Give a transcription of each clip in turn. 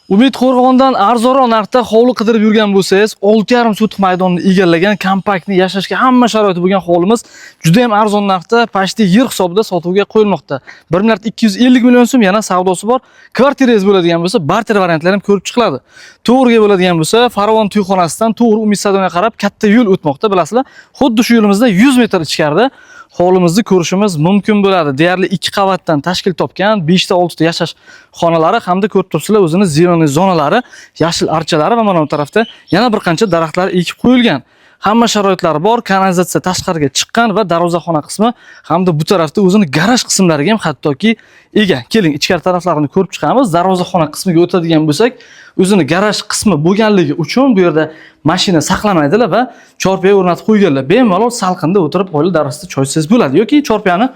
Umid Qo'rg'ondan arzonroq narxda hovli qidirib yurgan bo'lsangiz, 6,5 sotix maydonni egallagan kompaktni yashashga hamma sharoiti bo'lgan hovlimiz juda ham arzon narxda, pashti yer hisobida sotuvga qo'yilmoqda. 1,250 million so'm yana savdosi bor. Kvartirangiz bo'ladigan bo'lsa, barter variantlar ham ko'rib chiqiladi. To'g'riga bo'ladigan bo'lsa, Farovon to'yxonasidan to'g'ri Umid stadioniga qarab katta yo'l o'tmoqda, bilasizlar. Xuddi shu yo'limizda 100 metr ichkarida hovlimizni ko'rishimiz mumkin bo'ladi. Deyarli 2 qavatdan tashkil topgan 5 ta 6 ta yashash xonalari hamda ko'rib turibsizlar o'zini zeleniy zonalari, yashil archalari va mana bu tarafda yana bir qancha daraxtlar ekib qo'yilgan. Hamma sharoitlari bor, kanalizatsiya tashqariga chiqqan va darvozaxona qismi hamda bu tarafda o'zini garaj qismlariga ham hattoki ega. Keling, ichkari taraflarini ko'rib chiqamiz. Darvozaxona qismiga o'tadigan bo'lsak, o'zini garaj qismi bo'lganligi uchun bu yerda mashina saqlamaydilar va chorpoya o'rnatib qo'yganlar. Bemalol salqinda o'tirib oila darasida choy ichsangiz bo'ladi yoki chorpoyani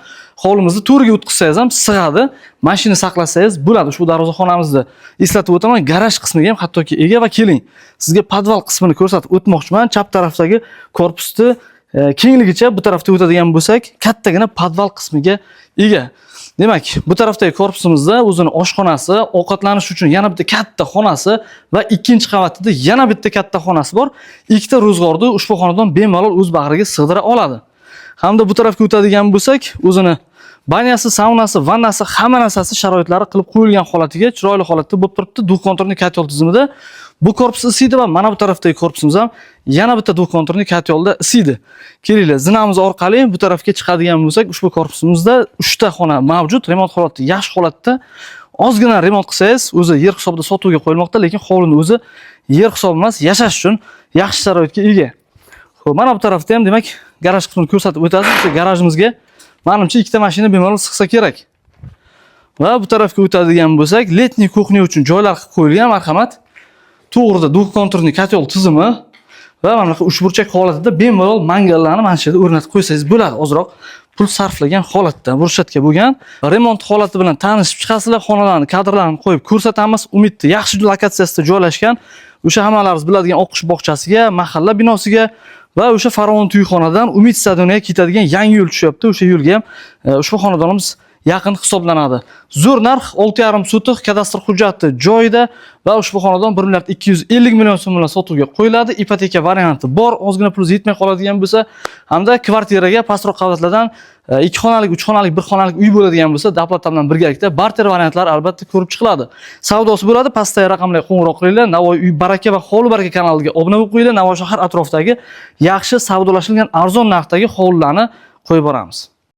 hovlimizni to'riga o'tkazsangiz ham sig'adi, mashina saqlasangiz bo'ladi. Shu darvozaxonamizni eslatib o'taman, garaj qismiga ham hattoki ega va keling, sizga podval qismini ko'rsatib o'tmoqchiman. Chap tarafdagi korpusni kengligicha bu tarafga o'tadigan bo'lsak, kattagina podval qismiga ega. Demak, bu tarafdagi korpusimizda o'zini oshxonasi, ovqatlanish uchun yana bitta katta xonasi va ikkinchi qavatida yana bitta katta xonasi bor. Ikkita ro'zg'orni ushbu xonadon bemalol o'z bag'riga sig'dira oladi. Hamda bu tarafga o'tadigan bo'lsak, o'zini banyasi, saunasi, vannasi, hamma narsasi sharoitlari qilib qo'yilgan holatiga, chiroyli holatda bo'lib turibdi. Duh-konturli katyol tizimida bu korpus isiydi va mana bu tarafdagi korpusimiz ham yana bitta duh-konturli katyolda isiydi. Kelinglar, zinamiz orqali bu tarafga chiqadigan bo'lsak, ushbu korpusimizda 3 ta xona mavjud, remont holati yaxshi holatda. Ozgina remont qilsangiz, o'zi yer hisobida sotuvga qo'yilmoqda, lekin hovlining o'zi yer hisobi emas, yashash uchun yaxshi sharoitga ega. Xo'p, mana bu tarafda ham demak garaj qismini ko'rsatib o'tasiz. O'sha garajimizga menimcha 2 ta mashina bemalol sig'sa kerak. Va bu tarafga o'tadigan bo'lsak, letniy kuxnya uchun joylar qilib qo'yilgan, marhamat. To'g'rida duh-konturli katyol tizimi va mana bu uchburchak holatida bemalol mangallarni mana shu yerda o'rnatib qo'ysangiz bo'ladi. Ozroq pul sarflagan holatda, burchatga bo'lgan. Remont holati bilan tanishib chiqasizlar, xonalarni, kadrlarni qo'yib ko'rsatamiz. Umidni yaxshi lokatsiyasida joylashgan. O'sha hammalaringiz biladigan o'qish bog'chasiga, mahalla binosiga va o'sha Farovon to'yxonadan Umid stadioniga ketadigan yangi yo'l tushyapti. O'sha yo'lga ham ushbu xonadonimiz yaqin hisoblanadi. Zo'r narx 6,5 sotix kadastr hujjati joyida va ushbu xonadon 1,250 million so'm bilan sotuvga qo'yiladi. Ipoteka varianti bor, ozgina pul yetmay qoladigan bo'lsa, hamda kvartiraga pastroq qavatlardan 2 xonalik, 3 xonalik, 1 xonalik uy bo'ladigan bo'lsa, davlat bilan birgalikda barter variantlar albatta ko'rib chiqiladi. Savdosi bo'ladi, pastdagi raqamlarga qo'ng'iroq qilinglar. Navoiy uy baraka va hovli baraka kanaliga obuna bo'lib qo'yinglar. Navoiy shahar atrofidagi yaxshi savdolashilgan arzon narxdagi hovlilarni qo'yib boramiz.